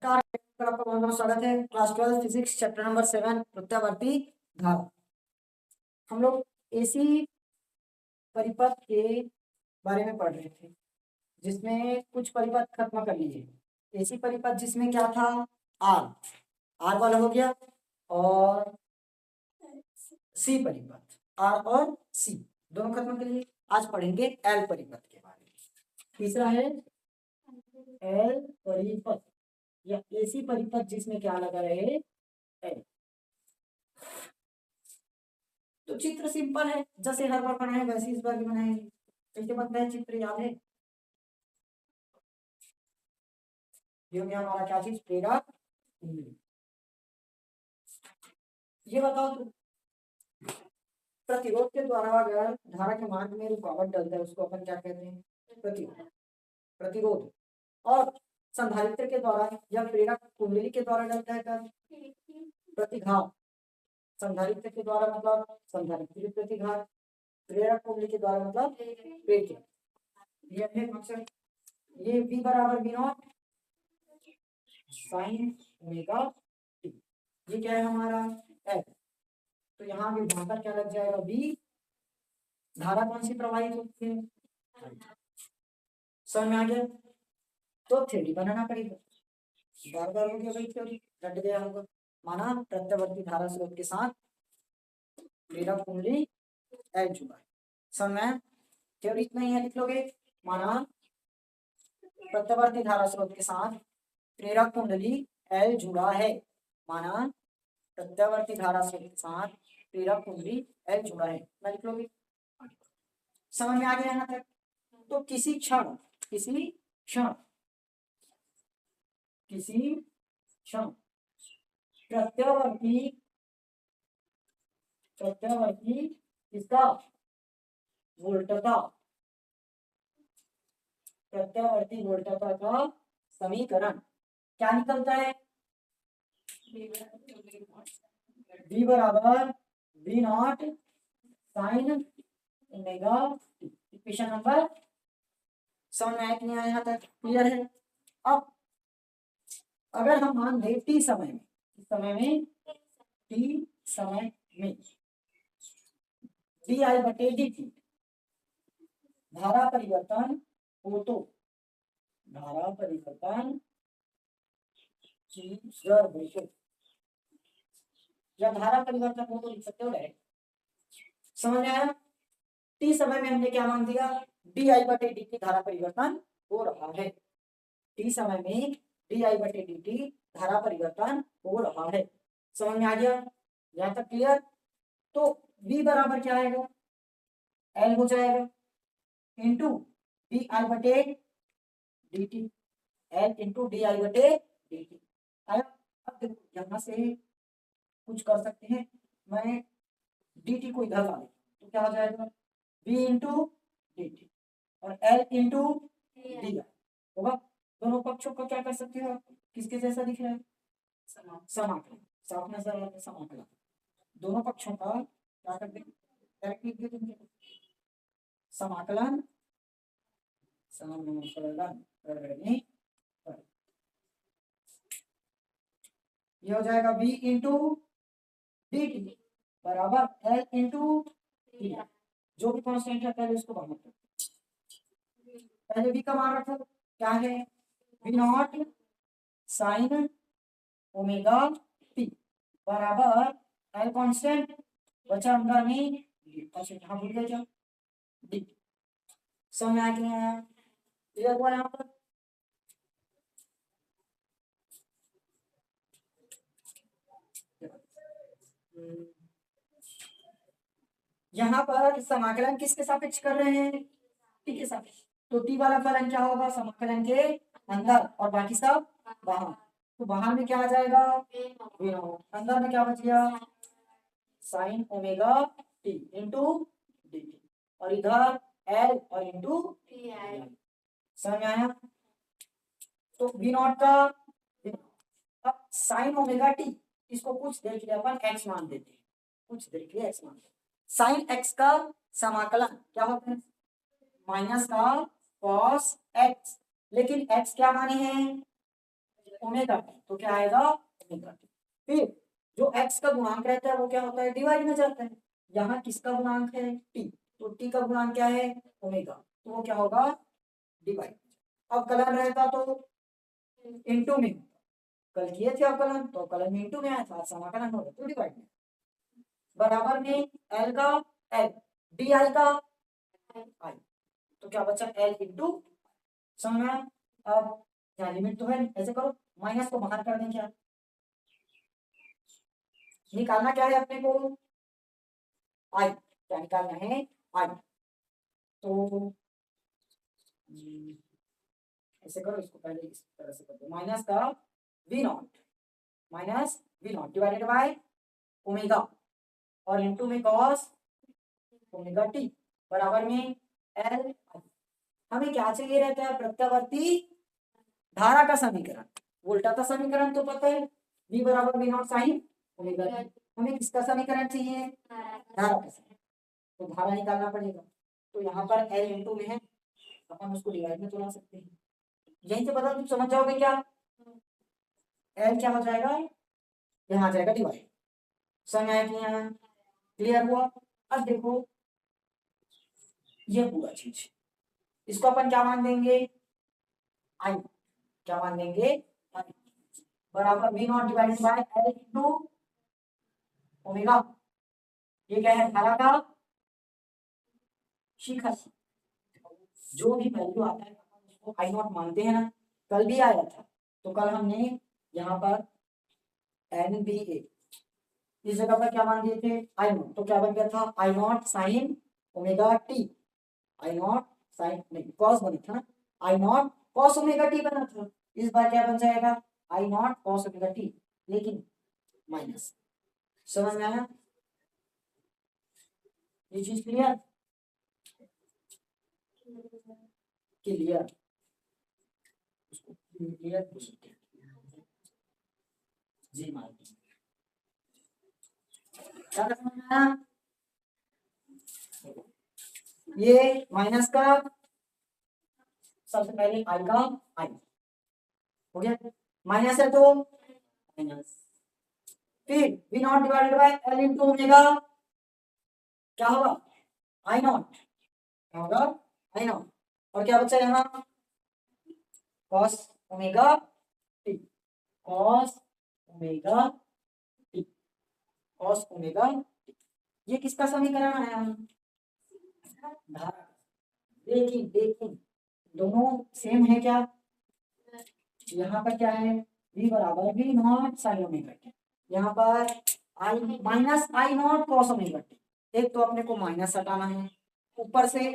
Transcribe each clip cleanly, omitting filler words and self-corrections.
नमस्कार, आपका बहुत बहुत स्वागत है। क्लास 12 फिजिक्स चैप्टर नंबर 7 प्रत्यावर्ती धारा। हम लोग एसी परिपथ के बारे में पढ़ रहे थे, जिसमें कुछ परिपथ खत्म कर लीजिए। एसी परिपथ जिसमें क्या था, आर वाला हो गया, और सी परिपथ, आर और सी दोनों खत्म कर लिए। आज पढ़ेंगे एल परिपथ के बारे में। तीसरा है एल परिपथ या एसी परिपथ जिसमें क्या लगा रहे, एल। तो चित्र सिंपल है, जैसे हर बार बनाए वैसे इस बार भी बनाएंगे। कैसे बनता है चित्र, याद है? ये क्या हमारा क्या चीज, प्रेरक कुंडली। ये बताओ तो, प्रतिरोध के द्वारा अगर धारा के मार्ग में रुकावट डलता है उसको अपन क्या कहते हैं, प्रतिरोध। प्रतिरोध और संधारित्र के द्वारा या प्रेरक कुंडली के द्वारा डलता है तब प्रतिघात। संधारित्र के द्वारा मतलब संधारित्र प्रतिघात, प्रेरक कुंडली के द्वारा मतलब प्रेरक। ये है फंक्शन, ये v बराबर v not sine omega T. ये क्या है हमारा f। तो यहाँ विभाजक क्या लग जाएगा, v। धारा कौन सी प्रवाहित होती है, समझ में आ गया? तो थ्योरी बनाना पड़ेगा, बार बार हो गया भाई, थ्योरी रट गया होगा। माना प्रत्यावर्ती धारा स्रोत के साथ प्रेरक कुंडली एल जुड़ा है। समझ में? थ्योरी इतना ही है, लिख लोगे। माना प्रत्यावर्ती धारा स्रोत के साथ प्रेरक कुंडली एल जुड़ा है। माना प्रत्यावर्ती धारा स्रोत के साथ प्रेरक कुंडली एल जुड़ा है, मैं लिख लोगे। समझ में आ गया यहाँ तक? तो किसी क्षण प्रत्यावर्ती इसका वोल्टता, प्रत्यावर्ती वोल्टता का समीकरण क्या निकलता है, v बराबर v not sine omega T. Equation number, समझ में आया कि नहीं आया? यहाँ तक क्लियर है? अब अगर हम मान लें टी समय में डी आई बटे डी टी धारा परिवर्तन हो, तो धारा परिवर्तन की दर देखो, या धारा परिवर्तन हो तो लिख सकते हो डायरेक्ट। समझ में आया? टी समय में हमने क्या मान दिया, डी आई बटे डी टी धारा परिवर्तन हो रहा है। टी समय में डी आई बटे डी टी धारा परिवर्तन हो रहा है। समझ में आ गया? यहाँ तक क्लियर? तो v बराबर क्या आएगा, L हो जाएगा इंटू डी आई बटे D T, L into D I बटे डी टी आया। अब देखो यहाँ से कुछ कर सकते हैं, मैं डी टी को इधर ला देता तो क्या हो जाएगा, v इंटू डी टी और L इंटू डी आई होगा। दोनों पक्षों को क्या कर सकते हो, किसके जैसा दिख रहा है, समाकलन। साफ नजर आ रहा है, समाकलन। दोनों पक्षों का क्या कर देंगे, डायरेक्ट लिख देंगे, समाकलन करने पर ये हो जाएगा v इंटू डी टी बराबर L इंटू टी। जो भी कॉन्स्टेंट है पहले उसको बाहर कर, पहले v का मान रखो, क्या है, v not sine omega T बराबर L कांस्टेंट बचा अंदर में, अच्छा यहाँ भूल गए क्या, डी। समझ में आ गया? क्लियर हुआ यहाँ पर? यहाँ पर समाकलन किसके सापेक्ष कर रहे हैं, टी के सापेक्ष। तो टी वाला फलन क्या होगा, समाकलन के अंदर और बाकी सब बाहर। तो बाहर में क्या आ जाएगा, अंदर में क्या बच गया, sign omega T into D T, और इधर एल और इंटू टी। समझ में आया? तो वी नॉट का अब साइन ओमेगा टी, इसको कुछ देर के लिए अपन एक्स मान देते हैं, कुछ देर के लिए एक्स मान देते हैं। साइन एक्स का समाकलन क्या होता है, माइनस का कॉस एक्स, लेकिन एक्स क्या माने हैं, ओमेगा टी, तो क्या आएगा ओमेगा टी। फिर जो x का गुणांक रहता है वो क्या होता है, डिवाइड में जाता है। यहाँ किसका गुणांक है, t, तो t का गुणांक क्या है ओमेगा, तो वो क्या होगा डिवाइड। अब कलन रहता तो इंटू में, कल किए थे आप कलन, तो कलन में इंटू में आया था, समाकलन हो तो डिवाइड में, बराबर में एल का एल, डी आई का आई, तो क्या बचा एल इंटू, समझ में आया? अब क्या लिमिट तो है, ऐसे करो माइनस को बाहर कर दें, क्या निकालना क्या है अपने को, आई, क्या निकालना है आई, तो ऐसे करो, इसको पहले इस तरह से कर दो, माइनस का V nought, minus V nought divided by omega और इंटू में कॉस ओमेगा टी, बराबर में एल। हमें क्या चाहिए रहता है, प्रत्यावर्ती धारा का समीकरण, उल्टा समीकरण तो पता है, v बराबर V not sine omega T. हमें किसका समीकरण चाहिए, धारा का समीकरण, तो धारा निकालना पड़ेगा, तो यहाँ पर एल इंटू में है, अपन उसको डिवाइड में तो ला सकते हैं, यहीं से पता तुम समझ जाओगे क्या, एल क्या हो जाएगा, यहाँ आ जाएगा डिवाइड, समझ आया कि यहाँ क्लियर हुआ। अब देखो ये पूरा चीज, इसको अपन क्या मान देंगे आई, क्या मान देंगे आई, बराबर V nought divided by L into omega, ये क्या है धारा का शिखर, जो भी वैल्यू आता है उसको आई नॉट मानते हैं ना, कल भी आया था, तो कल हमने यहाँ पर एन बी ए इस जगह पर क्या मान दिए थे आई नॉट, तो क्या बन गया था I naught sine omega T, I naught sine नहीं कॉस बना था ना, I naught cos omega T बना था, इस बार क्या बन जाएगा I naught cos omega T, लेकिन माइनस, समझ में आया ये चीज क्लियर, क्लियर, उसको क्लियर जी मार्किंग, क्या समझ में आया, ये माइनस का सबसे पहले आई का आई हो गया, माइनस है तो माइनस, फिर V nought divided by L into omega, क्या होगा आई नॉट, क्या होगा आई नॉट, और क्या बचा यहाँ cos omega T, cos omega T, cos omega T, ये किसका समीकरण आया धारा, लेकिन लेकिन दोनों सेम है क्या, यहाँ पर क्या है v बराबर V not sine omega T, यहाँ पर I minus I naught cos omega T, एक तो अपने को माइनस हटाना है ऊपर से,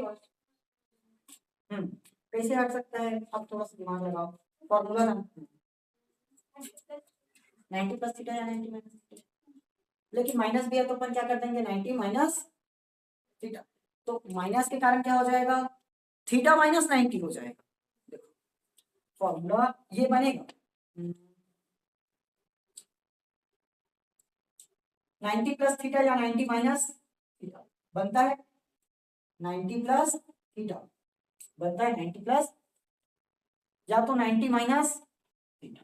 कैसे हट सकता है, अब थोड़ा सा दिमाग लगाओ, फॉर्मूला ना 90 प्लस थीटा या 90 माइनस थीटा, लेकिन माइनस भी है तो अपन क्या कर देंगे 90 माइनस थीटा, तो माइनस के कारण क्या हो जाएगा थीटा माइनस 90 हो जाएगा, देखो फॉर्मूला ये बनेगा 90 प्लस थीटा या 90 माइनस थीटा बनता है 90 प्लस थीटा, बनता है 90 प्लस या तो 90 माइनस थीटा,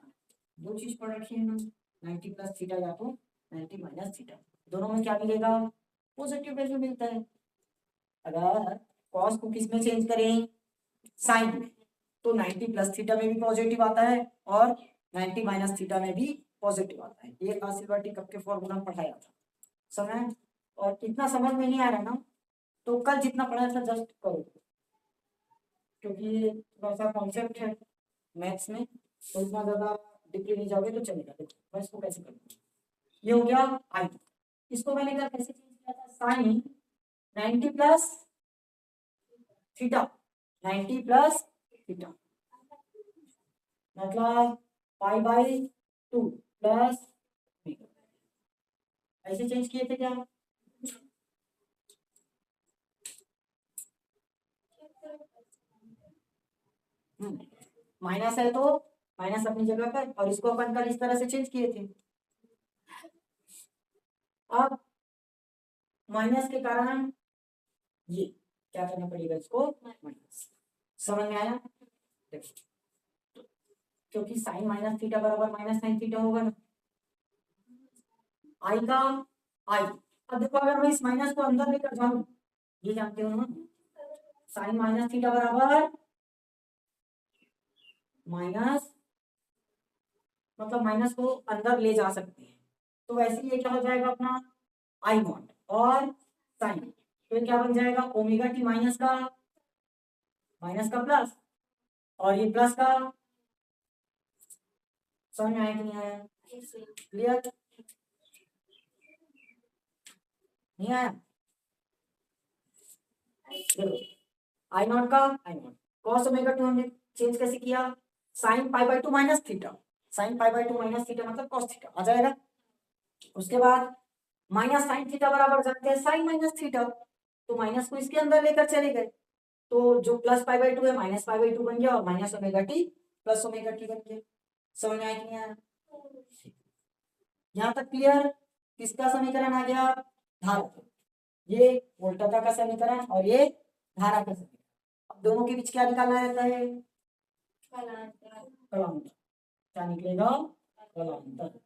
दो चीज पढ़ रखी है ना, 90 प्लस थीटा या तो 90 माइनस थीटा, दोनों में क्या मिलेगा पॉजिटिव वैल्यू मिलता है। अगर कॉस को किस में चेंज करें साइन में, तो 90 प्लस थीटा में भी पॉजिटिव आता है और 90 माइनस थीटा में भी पॉजिटिव आता है, ये आशीर्वाद कब के फॉर्मूला पढ़ाया था समय, और इतना समझ में नहीं आ रहा ना तो कल जितना पढ़ा था जस्ट करो, क्योंकि ये थोड़ा सा कॉन्सेप्ट है मैथ्स में, तो इतना ज्यादा डीपली नहीं जाओगे तो चलेगा। देखो मैं इसको कैसे करूँगा, ये हो गया आई, इसको मैंने कल कैसे चेंज किया था sine 90 plus theta, 90 plus theta मतलब पाई बाई 2 प्लस, ऐसे चेंज किए थे क्या, माइनस है तो माइनस अपनी जगह पर, और इसको अपन कल इस तरह से चेंज किए थे, अब माइनस के कारण ये क्या करना पड़ेगा इसको माइनस, समझ में आया, देखो क्योंकि साइन माइनस थीटा बराबर माइनस साइन थीटा होगा ना, आई का आई। अब देखो अगर मैं इस माइनस को अंदर लेकर जाऊं, ये जानते हो ना, साइन माइनस थीटा बराबर माइनस, मतलब माइनस को अंदर ले जा सकते हैं, तो वैसे ही ये क्या हो जाएगा अपना आई नॉट और साइन, तो ये क्या बन जाएगा ओमेगा टी माइनस का प्लस, और ये प्लस का, समझ में आया कि नहीं आया? क्लियर? नहीं आया? आई नॉट का आई नॉट, कॉस ओमेगा टू हमने चेंज कैसे किया, sine pi by to minus theta, sine pi by to minus theta मतलब कॉस थीटा आ जाएगा। उसके बाद माइनस साइन थीटा बराबर जानते हैं साइन माइनस थीटा, तो माइनस को इसके अंदर लेकर चले गए, तो जो प्लस पाई बाई टू है माइनस पाई बाई टू बन गया, और minus omega T plus omega T बन गया। समझ में आया कि नहीं आया? यहाँ तक क्लियर? किसका समीकरण आ गया, धारा का, ये वोल्टता का समीकरण और ये धारा का समीकरण। अब दोनों के बीच क्या निकालना रहता है, कलांतर। क्या निकलेगा, कलांतर।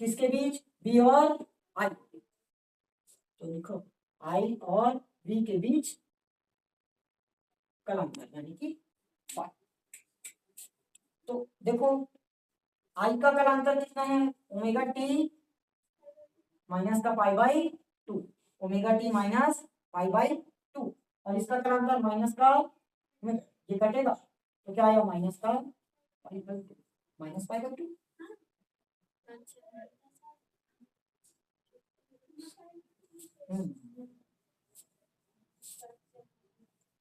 किसके बीच, बी और आई, तो लिखो आई और बी के बीच कलांतर यानी कि फाई। तो देखो आई का कलांतर कितना है, ओमेगा टी माइनस का पाई by to, omega T minus pi by to, और इसका कलांतर माइनस का, ये कटेगा तो क्या आएगा माइनस का पाई by to, minus pi by to.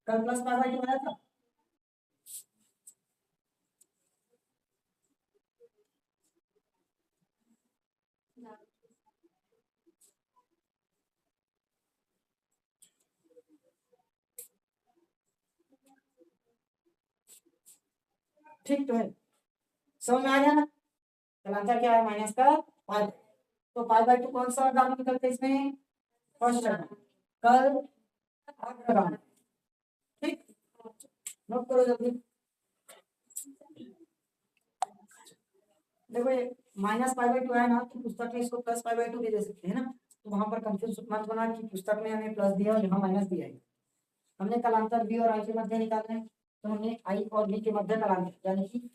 कल प्लस पाई बाई टू आया था, ठीक तो है, समझ में आ गया ना? कलांतर क्या है, माइनस का पाई, तो पाई बाई टू कौन सा गामा निकलता है इसमें, फर्स्ट टर्म, कल अग्रगामी। ठीक, नोट करो जल्दी। देखो ये माइनस पाई बाई टू है ना, तो पुस्तक में इसको प्लस पाई बाई टू भी दे सकते हैं ना, तो वहां पर कंफ्यूज मत होना कि पुस्तक में हमें प्लस दिया और यहाँ माइनस दिया है। हमने कलांतर बी और आई के मध्य निकालना है, तो हमने आई और बी के मध्य कलांतर यानी कि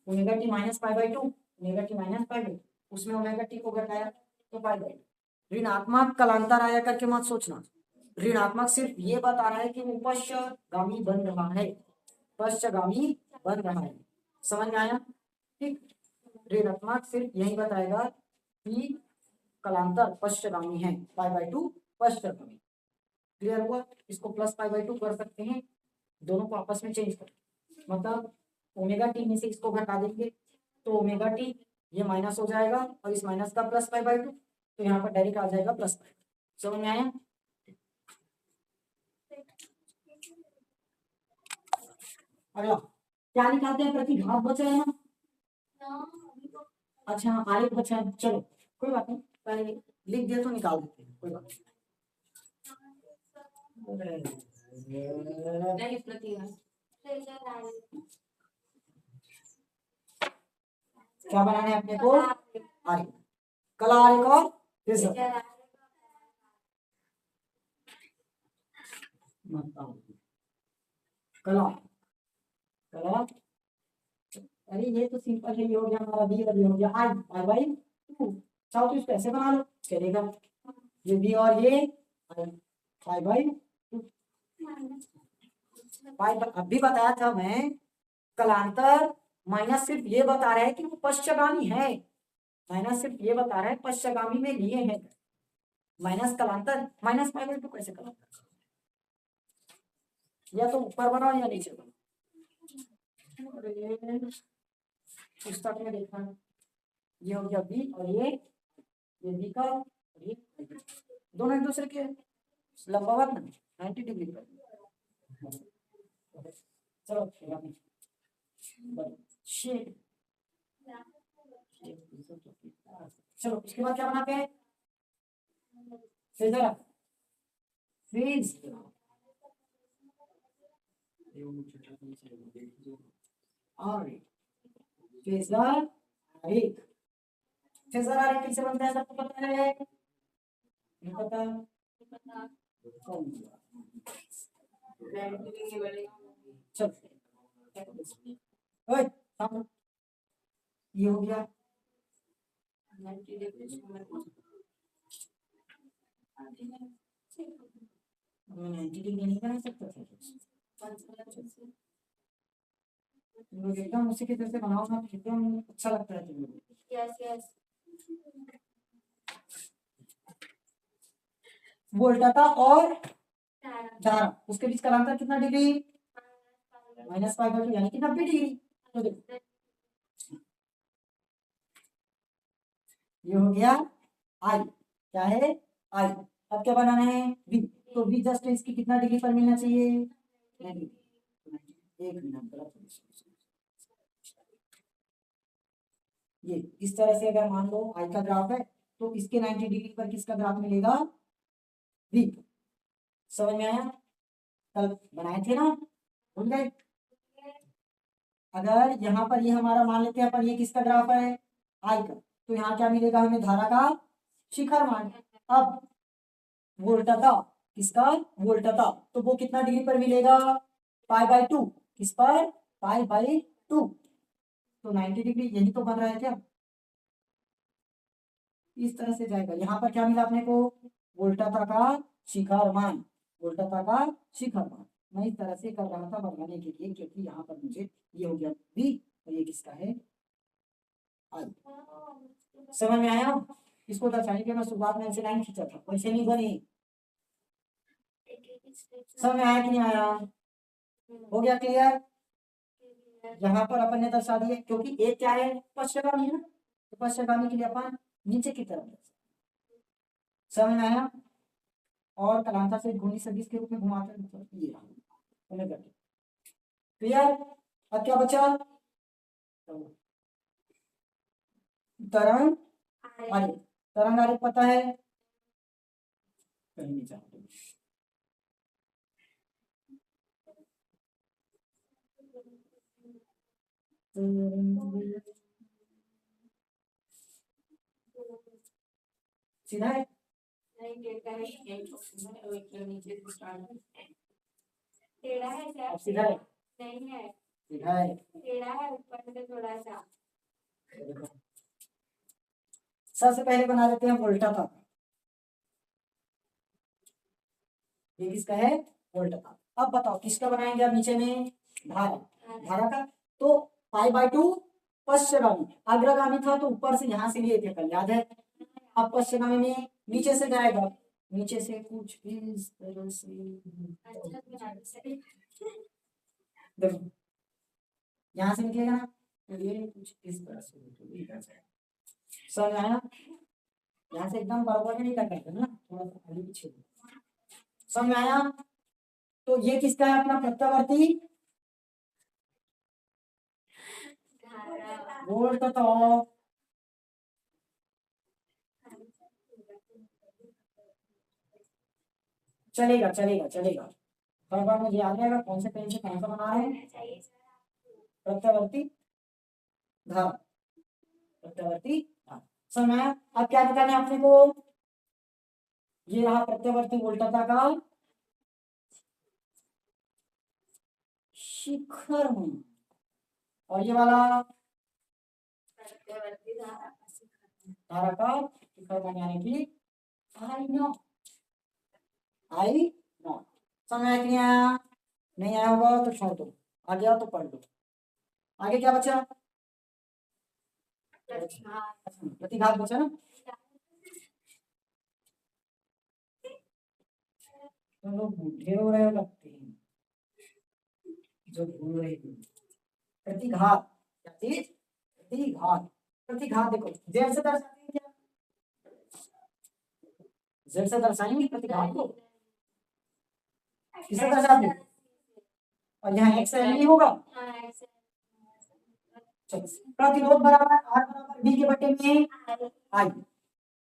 omega T minus pi by to, omega T minus pi by, उसमें ओमेगा टी को घटाया तो पाई बाई टू। ऋणात्मक कलांतर आया करके मत सोचना, ऋणात्मक सिर्फ ये बता रहा है कि वो पश्चगामी बन रहा है, पश्चगामी बन रहा है। समझ में आया? ठीक, ऋणात्मक सिर्फ यही बताएगा कि कलांतर पश्चगामी है, पाई बाई टू पश्चगामी। क्लियर हुआ? इसको प्लस पाई बाई टू कर सकते हैं, दोनों को आपस में चेंज कर, मतलब ओमेगा टी में से इसको घटा देंगे तो ओमेगा टी ये माइनस हो जाएगा, और इस माइनस का प्लस पाई बाई टू, तो यहाँ पर डायरेक्ट आ जाएगा प्लस पाई। समझ में आया? अगला क्या निकालते हैं, प्रतिघात बचा है ना, अच्छा आरेख बचा है, चलो कोई बात नहीं, पहले लिख दिया तो निकाल देते हैं, कोई बात नहीं। क्या बनाना है अपने को, आरेख, कला आरेख और रिजल्ट। कला कला, अरे ये तो सिंपल है, ये हो गया हमारा बी और ये हो गया आई, आई बाई टू। चाहो तो इसको ऐसे बना लो, चलेगा, ये बी और ये आई बाई टू। अभी बताया था मैं, कलांतर माइनस सिर्फ ये बता रहा है कि वो पश्चगामी है, माइनस सिर्फ ये बता रहा है पश्चगामी में लिए हैं, माइनस कलांतर माइनस पाई बाई टू कैसे कलांतर, या तो ऊपर बनाओ या नीचे बनाओ, पुस्तक में देखना, ये हो गया बी और ये बी का, ये दोनों एक दूसरे के लंबावत ना 90 डिग्री पर। चलो शेड, चलो इसके बाद क्या बनाते हैं, फेजर फ्रीज, और फेजर आरेख। फेजर आरेख कैसे बनता है सबको पता है? नहीं पता? चल ओए सामने ये हो गया। 90 डिग्री नहीं बना सकता था तुम लोग एकदम उसी की तरह से बनाओ ना तो एकदम अच्छा लगता है तुम लोग। यस वोल्टता और धारा उसके बीच का अंतर कितना डिग्री? -π/2 यानी कि 90 डिग्री। तो देखो ये हो गया आई, क्या है आई। अब क्या बनाना है? वी। तो वी जस्ट इसकी कितना डिग्री पर मिलना चाहिए? 90। एक मिनट, ये इस तरह से अगर मान लो आई का ग्राफ है तो इसके 90 डिग्री पर किसका ग्राफ मिलेगा? वी। समझ में आया? कल बनाए थे ना, भूल गए? अगर यहाँ पर ये हमारा मान लेते हैं पर ये किसका ग्राफ है? आई का। तो यहाँ क्या मिलेगा हमें? धारा का शिखर मान। अब वोल्टता किसका? वोल्टता तो वो कितना डिग्री पर मिलेगा? π/2। किस पर? π/2। तो 90 डिग्री यही तो बन रहा है क्या? इस तरह से जाएगा। यहाँ पर क्या मिला अपने को? वोल्टता का शिखर मान। वोल्टता का शिखर मान मैं इस तरह से कर रहा था बनाने के लिए क्योंकि यहाँ पर मुझे ये हो गया बी और ये किसका है? आई। समझ में आया? इसको दर्शाने के मैं शुरुआत में ऐसे लाइन खींचा था, वैसे नहीं बनी। समझ में आया कि नहीं आया? हो गया क्लियर? यहाँ पर अपन ने दर्शा दिए क्योंकि एक क्या है? पश्चगामी है ना, तो पश्चगामी के लिए अपन नीचे की तरफ। समझ में आया? और कलांतर से घूर्णी सदिश के रूप में घुमाते ये क्लियर? अब क्या बचा? तरंग आरेख। तरंग आरेख पता है? कहीं नहीं चाहते। सीधा है? टेढ़ा है क्या? सीधा है? नहीं है, सीधा है। टेढ़ा है ऊपर से थोड़ा सा। सबसे पहले बना देते हैं वोल्टता। ये किसका है? वोल्टता। अब बताओ किसका बनाएंगे? अब नीचे में धारा। धारा का तो π/2 पश्चगामी। अग्रगामी था तो ऊपर से यहाँ से लिए थे कल, याद है? अब पश्चगामी में नीचे से जाएगा, नीचे से कुछ इस तरह से। देखो यहाँ से निकलेगा ना तो ये कुछ इस तरह से। समझ आया? यहाँ से एकदम बराबर नहीं कर पाएगा ना, थोड़ा सा आगे पीछे। समझ आया? तो ये किसका है? अपना प्रत्यावर्ती वोल्टता। चलेगा चलेगा चलेगा। हर बार मुझे याद रहेगा कौन से पेन से कौन सा बना रहे हैं। प्रत्यावर्ती धारा। प्रत्यावर्ती धारा। समझ आया? अब क्या निकालना है अपने को? ये रहा प्रत्यावर्ती वोल्टता का शिखर मान और ये वाला धारा का शिखर मान यानी कि आई नॉट। I not. समझ आया कि नहीं आया? नहीं आया होगा तो छोड़ दो, आ गया तो पढ़ लो। आगे क्या बचा? प्रतिघात बचा ना। तो लोग बूढ़े हो रहे लगते हैं जो भूल रहे हैं। प्रतिघात क्या चीज? प्रतिघात। प्रतिघात देखो जेड से दर्शाते हैं क्या? जेड से दर्शाएंगे प्रतिघात को? किससे दर्शाते हैं? और यहाँ एक्स नहीं होगा। प्रतिरोध बराबर आर बराबर बी के बट्टे में आई।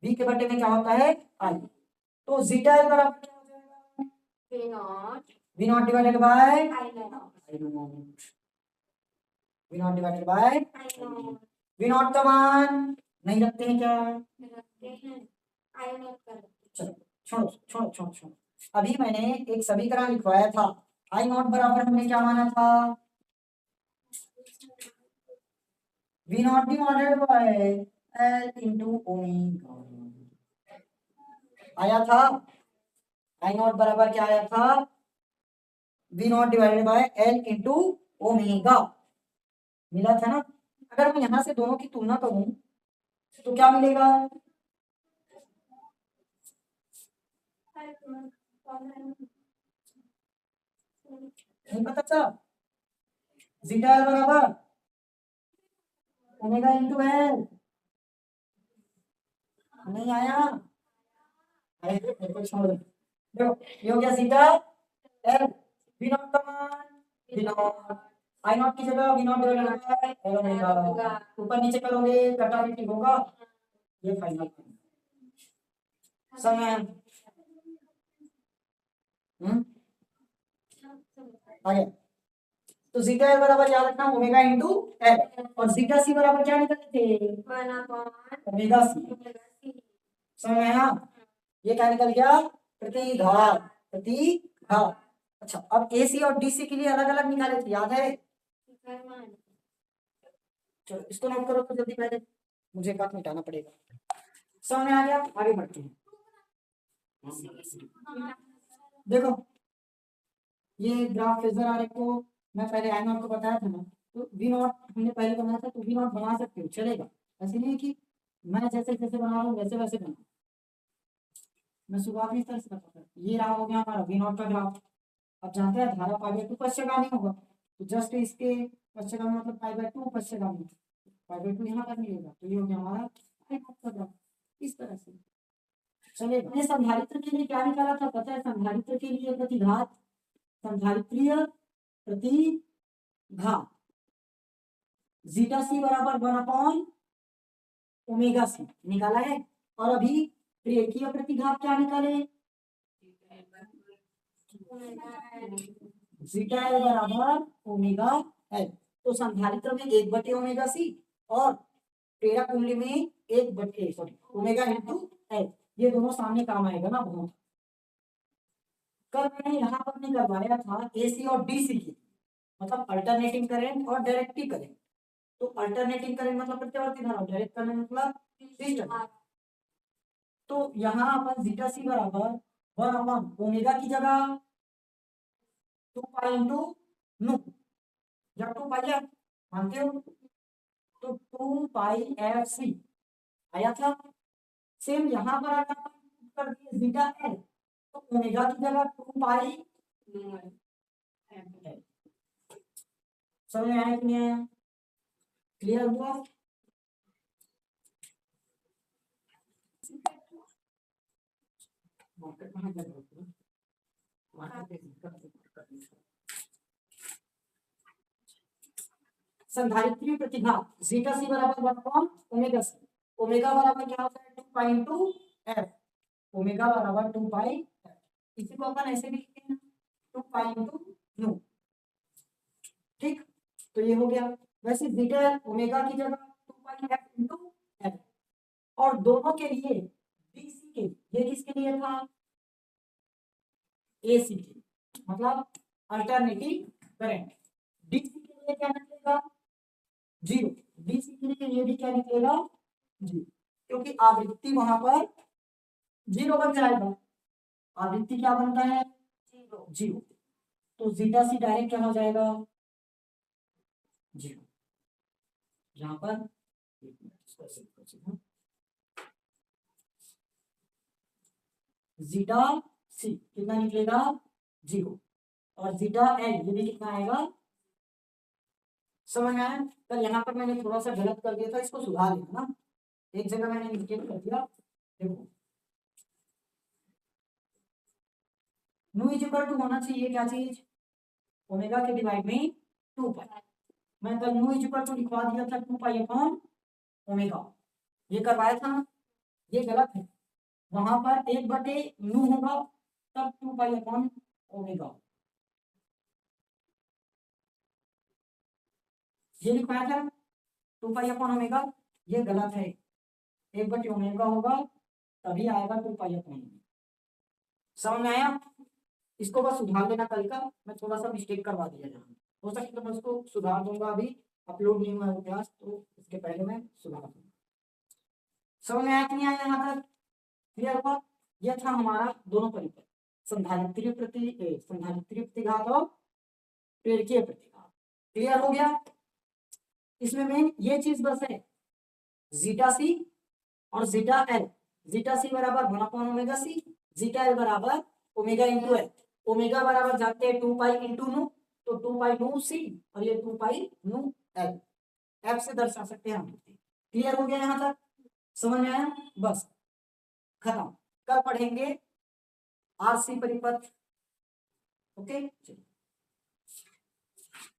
बी के बट्टे में क्या होता है? आई। तो जीटा एल बराबर क्या हो जाएगा? V nought divided by I nought. V nought divided by I nought V nought का मान नहीं रखते हैं क्या? रखते हैं, आई नॉट का रखते हैं। चलो छोड़ो छोड़ो छोड़ो छोड़ो, अभी मैंने एक समीकरण लिखवाया था, आई नॉट बराबर हमने क्या माना था? V nought divided by L into omega आया था। आई नॉट बराबर क्या आया था? V nought divided by L into omega मिला था ना। अगर मैं यहां से दोनों की तुलना करूं तो क्या मिलेगा? नहीं पता चला? जीटा एल बराबर ओमेगा इंटू एल नहीं आया? अरे देखो छोड़ दो। देखो ये हो गया जीटा एल, वी नॉट का मान वी नॉट, आई नॉट की जगह V nought divided by L omega, ऊपर नीचे करोगे कटाविटी होगा, ये फाइनल समय। आगे तो जीटा एल बराबर याद रखना ओमेगा इंटू एल, और जीटा सी बराबर क्या निकले थे? 1/, ओमेगा सी। समझ में आया? ये क्या निकल गया? प्रतिघात, प्रतिघात। अच्छा अब एसी और डीसी के लिए अलग अलग निकाले थे, याद है? चलो इसको नोट करो तो जल्दी, पहले मुझे बात मिटाना पड़ेगा। समझ में आ गया? आगे बढ़ते हैं। देखो ये ग्राफ फेजर आरेख को मैं पहले आई नॉट को बताया था ना, तो वी नॉट हमने पहले बनाया था, तो वी नॉट बना सकते हो चलेगा, ऐसे नहीं कि मैं जैसे जैसे बना रहा हूँ वैसे वैसे बना, मैं शुरुआत में इस तरह से बताता हूँ। ये रहा हो गया हमारा वी नॉट का ग्राफ। अब जानते हैं धारा पाई बाय 2 पश्चगामी होगा, तो जस्ट इसके पश्चगामी मतलब पाई बाय 2 पश्चगामी, पाई बाय 2 यहाँ पर मिलेगा, तो ये हो गया हमारा आई नॉट का ग्राफ इस तरह से। चलिए हमने संधारित्र के लिए क्या निकाला था पता है? संधारित्र के लिए प्रतिघात, संधारित्रीय प्रतिघात जीटा सी बराबर 1 ओमेगा सी निकाला है, और अभी रेखीय प्रतिघात क्या निकाले? जीटा एल बराबर ओमेगा एल, तो संधारित्र में 1/ओमेगा सी और प्रेरक कुंडली में 1 सॉरी ओमेगा इंटू एल, ये दोनों सामने काम आएगा ना बहुत। कल मैंने यहाँ पर नहीं करवाया था एसी और डीसी की, मतलब अल्टरनेटिंग करंट और डायरेक्टिव करंट। तो अल्टरनेटिंग करंट मतलब प्रतिवर्ती धारा, डायरेक्ट करंट मतलब डिस्टर्ब। तो यहाँ अपन जीटा सी बराबर 1 ओमेगा की जगह 2 पाई इंटू नू, जब 2 पाई एफ मानते हो तो 2 पाई एफ सी आया था। सेम यहाँ पर आकर कर दिए जीटा एल, तो ओमेगा की जगह 2 पाई एफ। समझ में आया कि नहीं आया? क्लियर हुआ? संधारित्री प्रतिघात जीटा सी बराबर 1 ओमेगा सी, ओमेगा बराबर क्या होता है? 2 पाई इंटू एफ, ओमेगा बराबर 2 पाई एफ, इसी को अपन ऐसे भी लिखते हैं 2 पाई इंटू न्यू। ठीक, तो ये हो गया। वैसे जीटा ओमेगा की जगह 2 पाई एफ इंटू एफ, और दोनों के लिए डीसी के, ये किसके लिए था? एसी के, मतलब अल्टरनेटिंग करंट। डीसी के लिए क्या निकलेगा? 0। डीसी के लिए ये भी क्या निकलेगा? 0, क्योंकि आवृत्ति वहां पर 0 बन जाएगा। आवृत्ति क्या बनता है? 0। तो जीटा सी डायरेक्ट क्या हो जाएगा? 0। यहां पर जीटा सी कितना निकलेगा? 0, और जीटा एल ये भी कितना आएगा? समझ में आया? कल यहाँ पर मैंने थोड़ा सा गलत कर दिया था, इसको सुधार लेना ना, एक जगह मैंने इंडिकेट कर दिया। देखो न्यू इज इक्वल टू होना चाहिए क्या चीज? ओमेगा के डिवाइड में 2 पाई। मैं कल न्यू इज इक्वल टू लिखवा दिया था 2 पाई अपॉन ओमेगा, ये करवाया था ना, ये गलत है। वहां पर 1/न्यू होगा, तब 2 पाई अपॉन ओमेगा, ये लिखवाया था 2π/ओमेगा, ये गलत है, 1/ओमेगा होगा तभी आएगा 2π/ओमेगा। समझ में आया? इसको बस सुधार लेना, कल का मैं थोड़ा सा मिस्टेक करवा दिया जहाँ, हो सकता तो मैं उसको सुधार दूंगा, अभी अपलोड नहीं हुआ है क्लास तो इसके पहले मैं सुधार दूंगा। समझ में आया कि नहीं आया? यहाँ तक क्लियर हुआ? यह था हमारा दोनों परिपथ, संधारित्रीय प्रतिघात और प्रेरकीय प्रतिघात। क्लियर हो गया? इसमें मेन ये चीज बस है, जीटा सी और जीटा एल। जीटा सी बराबर 1/ओमेगा सी, जीटा एल बराबर ओमेगा इंटू एल। ओमेगा बराबर जानते हैं 2π इंटू नू, तो 2π नू सी और ये 2π नू एल, एफ से दर्शा सकते हैं हम। क्लियर हो गया यहाँ तक? समझ में आया? बस खत्म। कल पढ़ेंगे आरसी परिपथ। ओके चलिए।